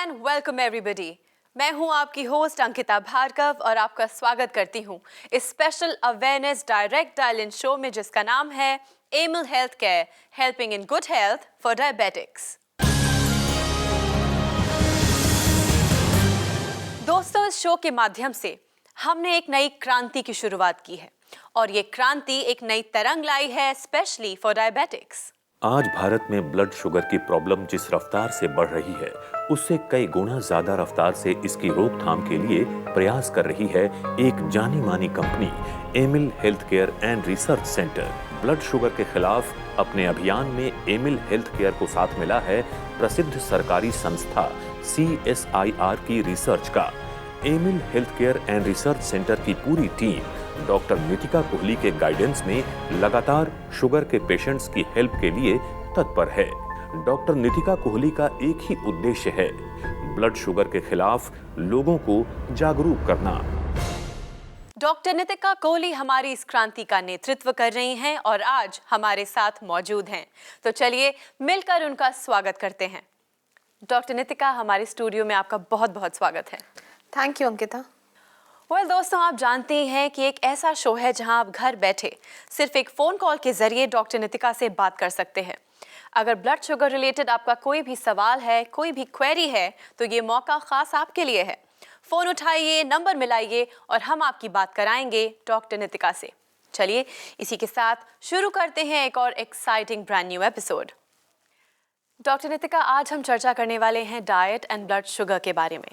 And welcome everybody. मैं हूं आपकी होस्ट अंकिता भार्गव और आपका स्वागत करती हूं इस special awareness direct dial in show में जिसका नाम है Amil health care, helping in good health for diabetics. दोस्तों, इस शो के माध्यम से हमने एक नई क्रांति की शुरुआत की है और ये क्रांति एक नई तरंग लाई है स्पेशली फॉर डायबिटिक्स। आज भारत में ब्लड शुगर की प्रॉब्लम जिस रफ्तार से बढ़ रही है, उससे कई गुना ज्यादा रफ्तार से इसकी रोकथाम के लिए प्रयास कर रही है एक जानी मानी company, Amil health care and research centre. Blood sugar के खिलाफ अपने अभियान में एमिल हेल्थ केयर को साथ मिला है प्रसिद्ध सरकारी संस्था CSIR की रिसर्च का। Amil health care and research centre की पूरी टीम डॉक्टर नितिका कोहली के गाइडेंस में लगातार शुगर के पेशेंट्स की हेल्प के लिए तत्पर है। डॉक्टर नितिका कोहली का एक ही उद्देश्य है, ब्लड शुगर के खिलाफ लोगों को जागरूक करना। डॉक्टर नितिका कोहली हमारी इस क्रांति का नेतृत्व कर रही हैं और आज हमारे साथ मौजूद हैं। तो चलिए मिलकर उनका स्वागत करते हैं। डॉक्टर नितिका, हमारे स्टूडियो में आपका बहुत बहुत स्वागत है। Thank you Ankita. दोस्तों, आप जानते हैं कि एक ऐसा शो है जहां आप घर बैठे सिर्फ एक फ़ोन कॉल के ज़रिए डॉक्टर नितिका से बात कर सकते हैं। अगर ब्लड शुगर रिलेटेड आपका कोई भी सवाल है, कोई भी क्वेरी है, तो ये मौका ख़ास आपके लिए है। फ़ोन उठाइए, नंबर मिलाइए और हम आपकी बात कराएंगे डॉक्टर नितिका से। चलिए इसी के साथ शुरू करते हैं एक और exciting brand new episode. Doctor Nitika, आज हम चर्चा करने वाले हैं डाइट एंड ब्लड शुगर के बारे में।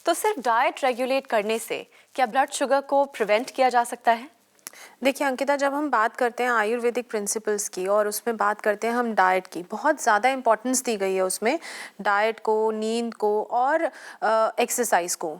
तो सिर्फ डाइट रेगुलेट करने से क्या ब्लड शुगर को प्रिवेंट किया जा सकता है? देखिए अंकिता, जब हम बात करते हैं आयुर्वेदिक प्रिंसिपल्स की और उसमें बात करते हैं हम डाइट की, बहुत ज़्यादा इंपॉर्टेंस दी गई है उसमें, डाइट को, नींद को और एक्सरसाइज को।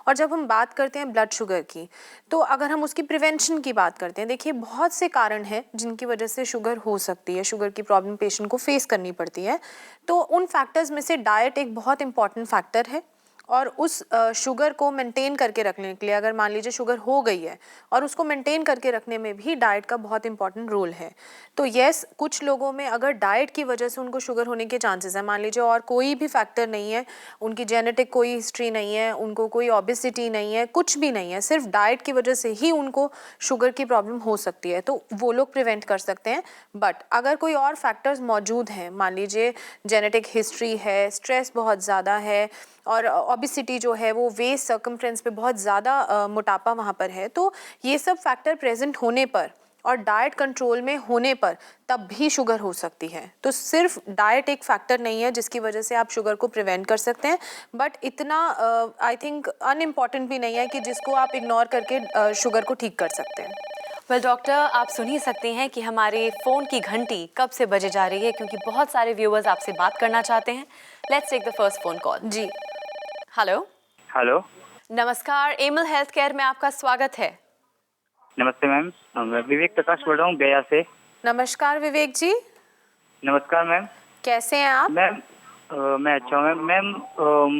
और जब हम बात करते हैं ब्लड शुगर की, तो अगर हम उसकी प्रिवेंशन की बात करते हैं, देखिए बहुत से कारण हैं जिनकी वजह से शुगर हो सकती है, शुगर की प्रॉब्लम पेशेंट को फेस करनी पड़ती है। तो उन फैक्टर्स में से डाइट एक बहुत इंपॉर्टेंट फैक्टर है। और उस शुगर को मेंटेन करके रखने के लिए, अगर मान लीजिए शुगर हो गई है और उसको मेंटेन करके रखने में भी डाइट का बहुत इंपॉर्टेंट रोल है। तो यस, कुछ लोगों में अगर डाइट की वजह से उनको शुगर होने के चांसेस हैं, मान लीजिए और कोई भी फैक्टर नहीं है, उनकी जेनेटिक कोई हिस्ट्री नहीं है, उनको कोई ओबेसिटी नहीं है, कुछ भी नहीं है, सिर्फ डाइट की वजह से ही उनको शुगर की प्रॉब्लम हो सकती है, तो वो लोग प्रिवेंट कर सकते हैं। बट अगर कोई और फैक्टर्स मौजूद हैं, मान लीजिए जेनेटिक हिस्ट्री है, स्ट्रेस बहुत ज़्यादा है और ओबेसिटी जो है वो वेस्ट सर्कमफ्रेंस पे बहुत ज़्यादा मोटापा वहाँ पर है, तो ये सब फैक्टर प्रेजेंट होने पर और डाइट कंट्रोल में होने पर तब भी शुगर हो सकती है। तो सिर्फ डाइट एक फैक्टर नहीं है जिसकी वजह से आप शुगर को प्रिवेंट कर सकते हैं, बट इतना आई थिंक अनइम्पॉर्टेंट भी नहीं है कि जिसको आप इग्नोर करके शुगर को ठीक कर सकते हैं। वेल डॉक्टर, आप सुन ही सकते हैं कि हमारे फ़ोन की घंटी कब से बजे जा रही है, क्योंकि बहुत सारे व्यूअर्स आपसे बात करना चाहते हैं। Let's take the first phone call. जी, हेलो। हेलो, नमस्कार, एमिल हेल्थ केयर में आपका स्वागत है। नमस्ते मैम। मैं विवेक प्रकाश बोल रहा हूँ गया से। नमस्कार विवेक जी। नमस्कार मैम। कैसे हैं आप? मैम मैं अच्छा हूँ मैम।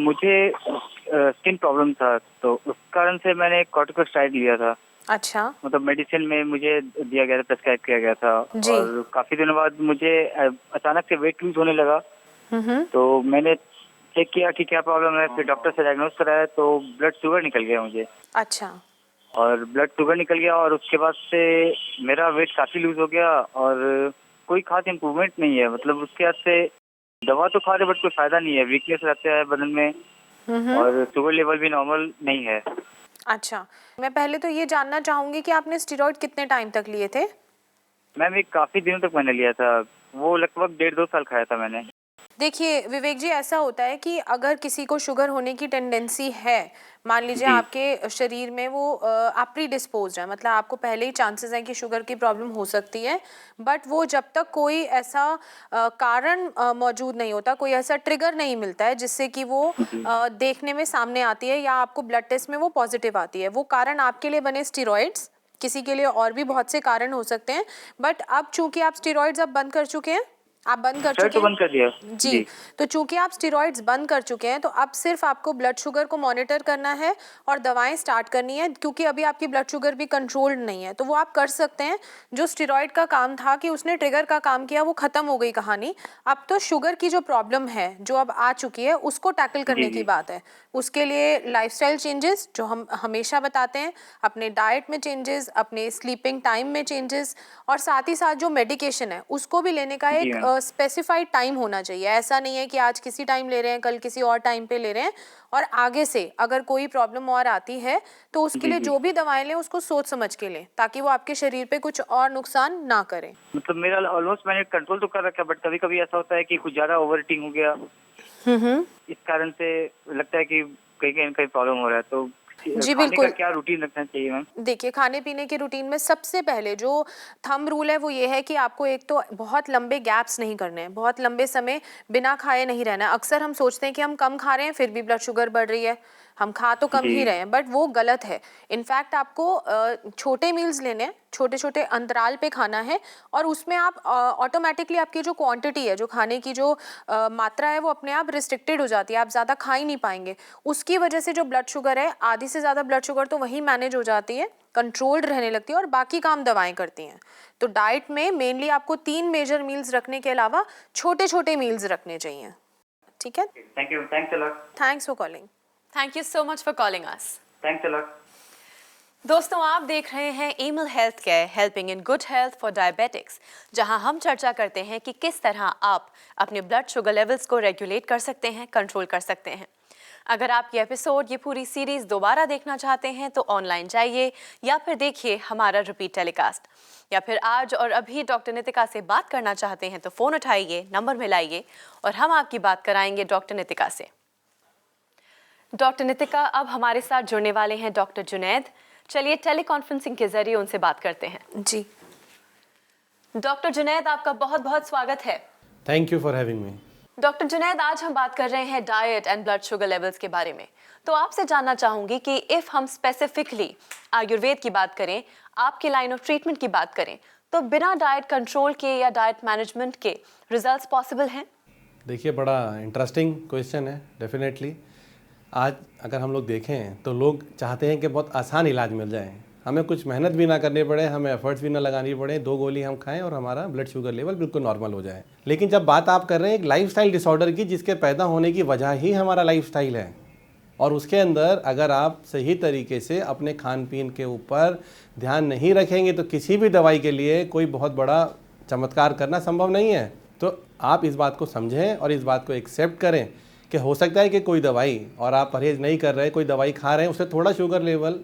मुझे स्किन प्रॉब्लम था, तो उस कारण से मैंने कॉर्टिकोस्टेरॉइड लिया था। अच्छा। मतलब मेडिसिन में मुझे दिया गया था, प्रेस्क्राइब किया गया था। जी। और काफ़ी दिनों बाद मुझे अचानक से वेट लूज होने लगा। तो मैंने चेक किया कि क्या प्रॉब्लम है, फिर डॉक्टर से डायग्नोज कराया तो ब्लड शुगर निकल गया मुझे। अच्छा। और ब्लड शुगर निकल गया और उसके बाद से मेरा वेट काफ़ी लूज हो गया और कोई खास इम्प्रूवमेंट नहीं है। मतलब उसके बाद से दवा तो खा रहे बट कोई फायदा नहीं है, वीकनेस रहता है बदन में और शुगर लेवल भी नॉर्मल नहीं है। अच्छा, मैं पहले तो ये जानना चाहूँगी कि आपने स्टेरॉइड कितने टाइम तक लिए थे? मैम ये काफ़ी दिनों तक मैंने लिया था, वो लगभग 1.5-2 साल खाया था मैंने। देखिए विवेक जी, ऐसा होता है कि अगर किसी को शुगर होने की टेंडेंसी है, मान लीजिए आपके शरीर में वो आप प्री डिस्पोज्ड है, मतलब आपको पहले ही चांसेस हैं कि शुगर की प्रॉब्लम हो सकती है, बट वो जब तक कोई ऐसा कारण मौजूद नहीं होता, कोई ऐसा ट्रिगर नहीं मिलता है जिससे कि वो देखने में सामने आती है या आपको ब्लड टेस्ट में वो पॉजिटिव आती है, वो कारण आपके लिए बने स्टेरॉइड्स। किसी के लिए और भी बहुत से कारण हो सकते हैं, बट अब चूंकि आप स्टेरॉइड्स अब बंद कर चुके हैं, आप बंद कर स्टेरॉइड चुके तो हैं? बंद कर दिया जी, तो चूंकि आप स्टेरॉइड्स बंद कर चुके हैं तो अब सिर्फ आपको ब्लड शुगर को मॉनिटर करना है और दवाएं स्टार्ट करनी है, क्योंकि अभी आपकी ब्लड शुगर भी कंट्रोल्ड नहीं है। तो वो आप कर सकते हैं। जो स्टेरॉइड का काम था कि उसने ट्रिगर का काम किया, वो खत्म हो गई कहानी। अब तो शुगर की जो प्रॉब्लम है जो अब आ चुकी है उसको टैकल करने की बात है। उसके लिए लाइफस्टाइल चेंजेस जो हम हमेशा बताते हैं, अपने डाइट में चेंजेस, अपने स्लीपिंग टाइम में चेंजेस, और साथ ही साथ जो मेडिकेशन है उसको भी लेने का जी एक मैम। स्पेसिफाइड टाइम होना चाहिए। ऐसा नहीं है कि आज किसी टाइम ले रहे हैं, कल किसी और टाइम पे ले रहे हैं, और आगे से अगर कोई प्रॉब्लम और आती है तो उसके जी लिए जी, जो भी दवाएं लें उसको सोच समझ के लें, ताकि वो आपके शरीर पे कुछ और नुकसान ना करें। मतलब मेरा ऑलमोस्ट मैंने कंट्रोल तो कर रखा है, बट कभी कभी ऐसा होता है कि कुछ ज्यादा ओवर ईटिंग हो गया, इस कारण से लगता है कि कहीं कहीं कहीं प्रॉब्लम हो रहा है। तो जी खाने का बिल्कुल। क्या रूटीन रखना चाहिए मैम? देखिए, खाने पीने के रूटीन में सबसे पहले जो थंब रूल है वो ये है कि आपको एक तो बहुत लंबे गैप्स नहीं करने हैं, बहुत लंबे समय बिना खाए नहीं रहना है। अक्सर हम सोचते हैं कि हम कम खा रहे हैं फिर भी ब्लड शुगर बढ़ रही है, हम खा तो कम जी ही रहे हैं, बट वो गलत है। इनफैक्ट आपको छोटे मील्स लेने हैं, छोटे छोटे अंतराल पे खाना है, और उसमें आप ऑटोमेटिकली आपकी जो क्वांटिटी है, जो खाने की जो मात्रा है, वो अपने आप रिस्ट्रिक्टेड हो जाती है, आप ज़्यादा खा ही नहीं पाएंगे। उसकी वजह से जो ब्लड शुगर है, आधी से ज़्यादा ब्लड शुगर तो वहीं मैनेज हो जाती है, कंट्रोल्ड रहने लगती है, और बाकी काम दवाएं करती हैं। तो डाइट में मेनली आपको 3 मेजर मील्स रखने के अलावा छोटे छोटे मील्स रखने चाहिए। ठीक है, thank you, thanks a lot, thanks for calling. Thank you so much for calling us. Thanks a lot. दोस्तों, आप देख रहे हैं Emil health care, helping in good health for diabetics, जहां हम चर्चा करते हैं कि किस तरह आप अपने ब्लड शुगर लेवल्स को रेगुलेट कर सकते हैं, कंट्रोल कर सकते हैं। अगर आप ये एपिसोड, ये पूरी सीरीज दोबारा देखना चाहते हैं तो ऑनलाइन जाइए या फिर देखिए हमारा रिपीट टेलीकास्ट, या फिर आज और अभी डॉक्टर नितिका से बात करना चाहते हैं तो फ़ोन उठाइए, नंबर मिलाइए और हम आपकी बात कराएंगे डॉक्टर नितिका से। डॉक्टर नितिका, अब हमारे साथ जुड़ने वाले हैं डॉक्टर जुनैद। चलिए टेली कॉन्फ्रेंसिंग के जरिए उनसे बात करते हैं। जी, डॉक्टर जुनैद, आपका बहुत बहुत स्वागत है। Thank you for having me. Doctor Junaid, आज हम बात कर रहे हैं diet and blood sugar levels के बारे में। तो आपसे जानना चाहूंगी कि इफ़ हम स्पेसिफिकली आयुर्वेद की बात करें, आपकी लाइन ऑफ ट्रीटमेंट की बात करें, तो बिना डाइट कंट्रोल के या डाइट मैनेजमेंट के रिजल्ट्स पॉसिबल हैं? देखिए, बड़ा इंटरेस्टिंग क्वेश्चन है। डेफिनेटली आज अगर हम लोग देखें तो लोग चाहते हैं कि बहुत आसान इलाज मिल जाए, हमें कुछ मेहनत भी ना करनी पड़े, हमें एफर्ट्स भी ना लगानी पड़े, 2 गोली हम खाएं और हमारा ब्लड शुगर लेवल बिल्कुल नॉर्मल हो जाए। लेकिन जब बात आप कर रहे हैं एक लाइफस्टाइल डिसऑर्डर की, जिसके पैदा होने की वजह ही हमारा लाइफस्टाइल है, और उसके अंदर अगर आप सही तरीके से अपने खान पीन के ऊपर ध्यान नहीं रखेंगे तो किसी भी दवाई के लिए कोई बहुत बड़ा चमत्कार करना संभव नहीं है। तो आप इस बात को समझें और इस बात को एक्सेप्ट करें कि हो सकता है कि कोई दवाई, और आप परहेज़ नहीं कर रहे, कोई दवाई खा रहे हैं, उससे थोड़ा शुगर लेवल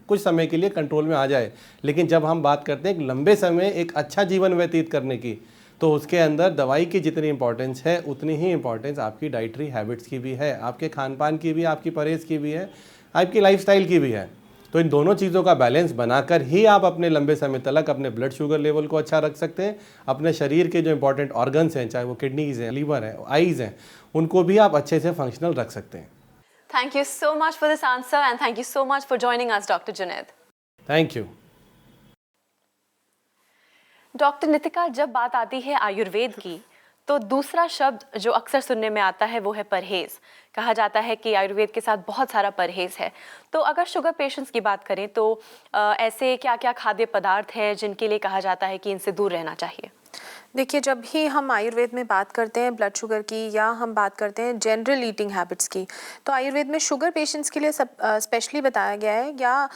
कुछ समय के लिए कंट्रोल में आ जाए, लेकिन जब हम बात करते हैं एक लंबे समय एक अच्छा जीवन व्यतीत करने की, तो उसके अंदर दवाई की जितनी इंपॉर्टेंस है उतनी ही इंपॉर्टेंस आपकी डाइटरी हैबिट्स की भी है, आपके खान पान की भी, आपकी परहेज़ की भी है, आपकी लाइफस्टाइल की भी है। तो इन दोनों चीज़ों का बैलेंस बनाकर ही आप अपने लंबे समय तक अपने ब्लड शुगर लेवल को अच्छा रख सकते हैं। अपने शरीर के जो इंपॉर्टेंट ऑर्गन्स हैं, चाहे वो किडनीज़ हैं, लीवर है, आईज़ हैं, उनको भी आप अच्छे से फंक्शनल रख सकते हैं। Thank you so much for this answer and thank you so much for joining us, Dr. Junaid. Thank you. Doctor Nitika, जब बात आती है आयुर्वेद की तो दूसरा शब्द जो अक्सर सुनने में आता है वो है परहेज़। कहा जाता है कि आयुर्वेद के साथ बहुत सारा परहेज़ है। तो अगर शुगर पेशेंट्स की बात करें तो ऐसे क्या क्या खाद्य पदार्थ हैं जिनके लिए कहा जाता है कि इनसे दूर रहना चाहिए? देखिए, जब भी हम आयुर्वेद में बात करते हैं ब्लड शुगर की या हम बात करते हैं जनरल ईटिंग हैबिट्स की, तो आयुर्वेद में शुगर पेशेंट्स के लिए सब स्पेशली बताया गया है, या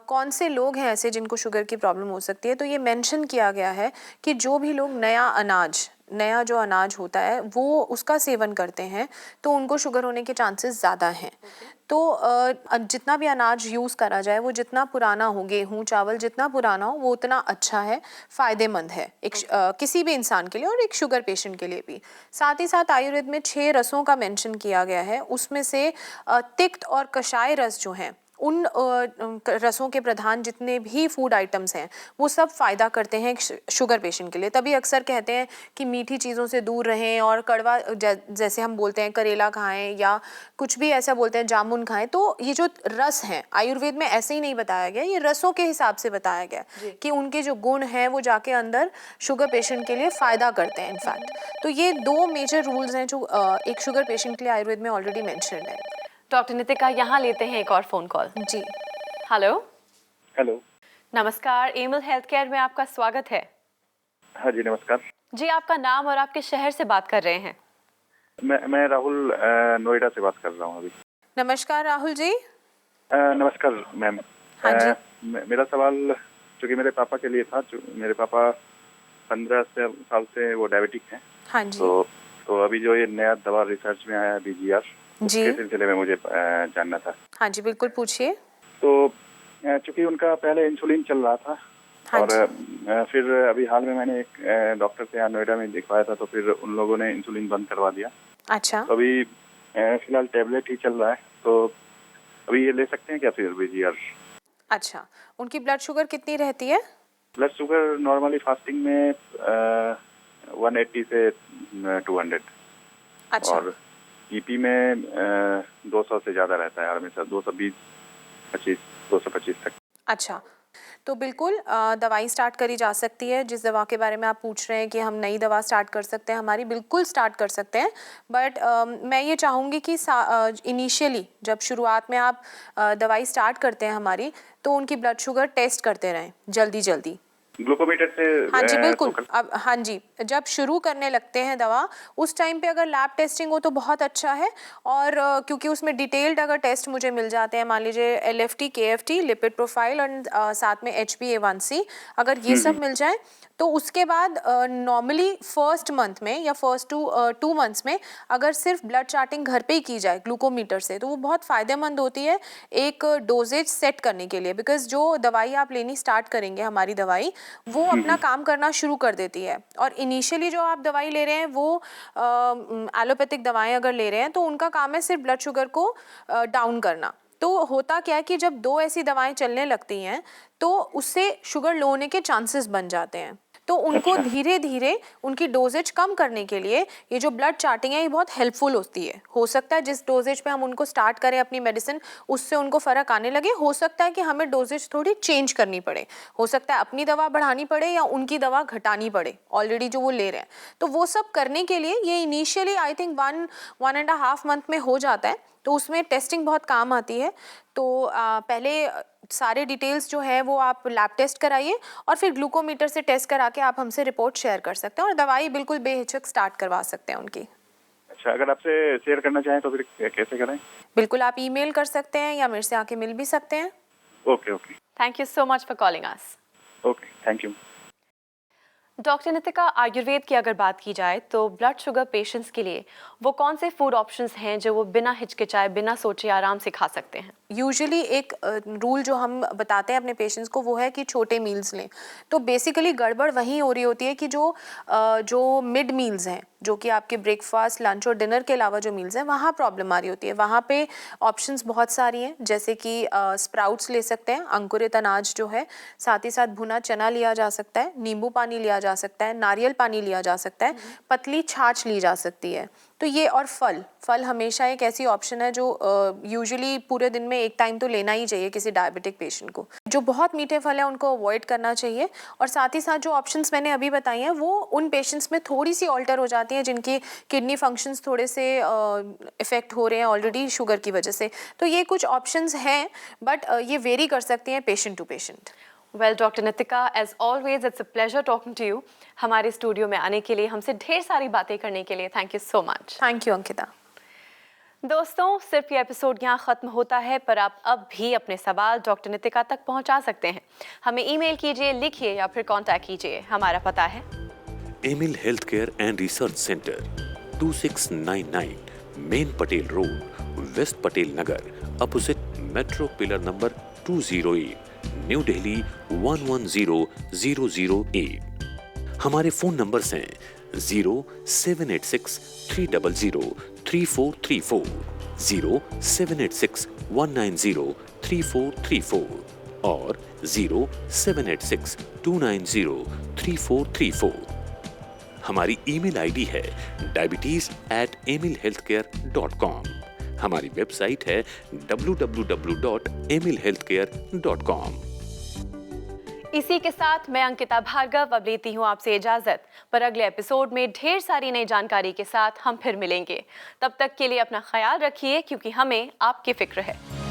कौन से लोग हैं ऐसे जिनको शुगर की प्रॉब्लम हो सकती है। तो ये मेंशन किया गया है कि जो भी लोग नया जो अनाज होता है वो उसका सेवन करते हैं तो उनको शुगर होने के चांसेस ज़्यादा हैं। तो जितना भी अनाज यूज़ करा जाए वो जितना पुराना हो, गेहूँ चावल जितना पुराना हो वो उतना अच्छा है, फ़ायदेमंद है किसी भी इंसान के लिए और एक शुगर पेशेंट के लिए भी। साथ ही साथ आयुर्वेद में 6 रसों का मेंशन किया गया है, उसमें से तिक्त और कषाय रस जो हैं उन रसों के प्रधान जितने भी फूड आइटम्स हैं वो सब फ़ायदा करते हैं शुगर पेशेंट के लिए। तभी अक्सर कहते हैं कि मीठी चीज़ों से दूर रहें और कड़वा जैसे हम बोलते हैं करेला खाएं या कुछ भी ऐसा बोलते हैं जामुन खाएं। तो ये जो रस हैं आयुर्वेद में ऐसे ही नहीं बताया गया, ये रसों के हिसाब से बताया गया कि उनके जो गुण हैं वो जाके अंदर शुगर पेशेंट के लिए फ़ायदा करते हैं इनफैक्ट। तो ये 2 मेजर रूल्स हैं जो एक शुगर पेशेंट के लिए आयुर्वेद में ऑलरेडी मेंशन्ड है। डॉक्टर नितिका, यहाँ लेते हैं एक और फोन कॉल। जी हेलो। नमस्कार, एमिल हेल्थ केयर में आपका स्वागत है। हाँ जी, नमस्कार जी, आपका नाम और आपके शहर से बात कर रहे हैं? मैं राहुल नोएडा से बात कर रहा हूँ अभी। नमस्कार राहुल जी। नमस्कार मैम। हाँ जी। मेरा सवाल जो कि मेरे पापा के लिए था, जो मेरे पापा 15 साल से वो डायबिटिक हैं। हाँ जी। तो अभी जो ये नया दवा रिसर्च में आया BGR, जी उसके सिलसिले में मुझे जानना था। हाँ जी, बिल्कुल पूछिए। तो चूंकि उनका पहले इंसुलिन चल रहा था, हाँ और फिर अभी हाल में मैंने एक डॉक्टर से यहाँ नोएडा में दिखवाया था, तो फिर उन लोगों ने इंसुलिन बंद करवा दिया। अच्छा। तो अभी फिलहाल टेबलेट ही चल रहा है, तो अभी ये ले सकते हैं क्या फिर BGR? अच्छा। उनकी ब्लड शुगर कितनी रहती है? ब्लड शुगर नॉर्मली फास्टिंग में 180 से 200। अच्छा। और EP में 200 से ज़्यादा रहता है हमेशा, 225 तक। अच्छा, तो बिल्कुल दवाई स्टार्ट करी जा सकती है। जिस दवा के बारे में आप पूछ रहे हैं कि हम नई दवा स्टार्ट कर सकते हैं, हमारी बिल्कुल स्टार्ट कर सकते हैं। बट मैं ये चाहूँगी कि इनिशियली जब शुरुआत में आप दवाई स्टार्ट करते हैं हमारी, तो उनकी ब्लड शुगर टेस्ट करते रहें जल्दी ग्लूकोमीटर से। हाँ जी बिल्कुल। अब हाँ जी, जब शुरू करने लगते हैं दवा, उस टाइम पे अगर लैब टेस्टिंग हो तो बहुत अच्छा है। और क्योंकि उसमें डिटेल्ड अगर टेस्ट मुझे मिल जाते हैं, मान लीजिए LFT, KFT, लिपिड प्रोफाइल और साथ में HbA1c, अगर ये सब मिल जाए तो उसके बाद नॉर्मली फर्स्ट मंथ में या फर्स्ट 2 मंथ्स में अगर सिर्फ ब्लड चार्टिंग घर पे ही की जाए ग्लूकोमीटर से, तो वो बहुत फ़ायदेमंद होती है एक डोजेज सेट करने के लिए। बिकॉज जो दवाई आप लेनी स्टार्ट करेंगे, हमारी दवाई, वो अपना काम करना शुरू कर देती है। और इनिशियली जो आप दवाई ले रहे हैं वो एलोपैथिक दवाएं अगर ले रहे हैं, तो उनका काम है सिर्फ ब्लड शुगर को डाउन करना। तो होता क्या है कि जब 2 ऐसी दवाएं चलने लगती हैं तो उससे शुगर लो होने के चांसेस बन जाते हैं। तो उनको धीरे धीरे उनकी डोजेज कम करने के लिए ये जो ब्लड चार्टिंग है ये बहुत हेल्पफुल होती है। हो सकता है जिस डोजेज पे हम उनको स्टार्ट करें अपनी मेडिसिन, उससे उनको फ़र्क आने लगे। हो सकता है कि हमें डोजेज थोड़ी चेंज करनी पड़े, हो सकता है अपनी दवा बढ़ानी पड़े या उनकी दवा घटानी पड़े ऑलरेडी जो वो ले रहे हैं। तो वो सब करने के लिए ये इनिशियली आई थिंक 1.5 मंथ में हो जाता है। तो उसमें टेस्टिंग बहुत काम आती है। तो पहले सारे डिटेल्स जो है वो आप लैब टेस्ट कराइए और फिर ग्लूकोमीटर से टेस्ट करा के आप हमसे रिपोर्ट शेयर कर सकते हैं और दवाई बिल्कुल बेहिचक स्टार्ट करवा सकते हैं उनकी। अच्छा, अगर आपसे शेयर करना चाहें तो फिर कैसे करें? बिल्कुल, आप ईमेल कर सकते हैं या मेरे से आके मिल भी सकते हैं। Okay. Thank you so much for calling us. Okay, thank you. Doctor Nitika, Ayurveda की अगर बात की जाए तो ब्लड शुगर पेशेंट्स के लिए वो कौन से फूड ऑप्शंस हैं जो वो बिना हिचकिचाए, बिना सोचे आराम से खा सकते हैं? यूजुअली एक रूल जो हम बताते हैं अपने पेशेंट्स को वो है कि छोटे मील्स लें। तो बेसिकली गड़बड़ वहीं हो रही होती है कि जो मिड मील्स हैं, जो कि आपके ब्रेकफास्ट, लंच और डिनर के अलावा जो मील्स हैं, वहाँ प्रॉब्लम आ रही होती है। वहाँ पे ऑप्शंस बहुत सारी हैं, जैसे कि स्प्राउट्स ले सकते हैं, अंकुरित अनाज जो है, साथ ही साथ भुना चना लिया जा सकता है, नींबू पानी लिया जा सकता है, नारियल पानी लिया जा सकता है, पतली छाछ ली जा सकती है। तो ये, और फल हमेशा एक ऐसी ऑप्शन है जो यूजुअली पूरे दिन में एक टाइम तो लेना ही चाहिए किसी डायबिटिक पेशेंट को। जो बहुत मीठे फल हैं उनको अवॉइड करना चाहिए। और साथ ही साथ जो ऑप्शंस मैंने अभी बताई हैं वो उन पेशेंट्स में थोड़ी सी ऑल्टर हो जाती हैं जिनकी किडनी फंक्शंस थोड़े से इफ़ेक्ट हो रहे हैं ऑलरेडी शुगर की वजह से। तो ये कुछ ऑप्शंस हैं, बट ये वेरी कर सकती हैं patient to patient. Well doctor Nitika, as always it's a pleasure talking to you. हमारे स्टूडियो में आने के लिए, हमसे ढेर सारी बातें करने के लिए thank you so much. Thank you Ankita. दोस्तों, सिर्फ ये एपिसोड यहाँ ख़त्म होता है, पर आप अब भी अपने सवाल डॉक्टर नितिका तक पहुँचा सकते हैं। हमें ईमेल कीजिए, लिखिए या फिर कॉन्टैक्ट कीजिए। हमारा पता है Amil health care and research centre, 2699 main Patel road, west Patel Nagar, opposite metro pillar number 208, New Delhi 110008। हमारे फोन नंबर्स हैं 0786 300 3434, 0786 190 3434 और 0786-290-3434। हमारी ईमेल आईडी है diabetes@emilhealthcare.com। हमारी वेबसाइट है www.emilhealthcare.com। इसी के साथ मैं अंकिता भार्गव अब लेती हूँ आपसे इजाजत, पर अगले एपिसोड में ढेर सारी नई जानकारी के साथ हम फिर मिलेंगे। तब तक के लिए अपना ख्याल रखिए, क्योंकि हमें आपकी फिक्र है।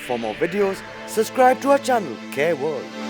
For more videos, subscribe to our channel, Care World.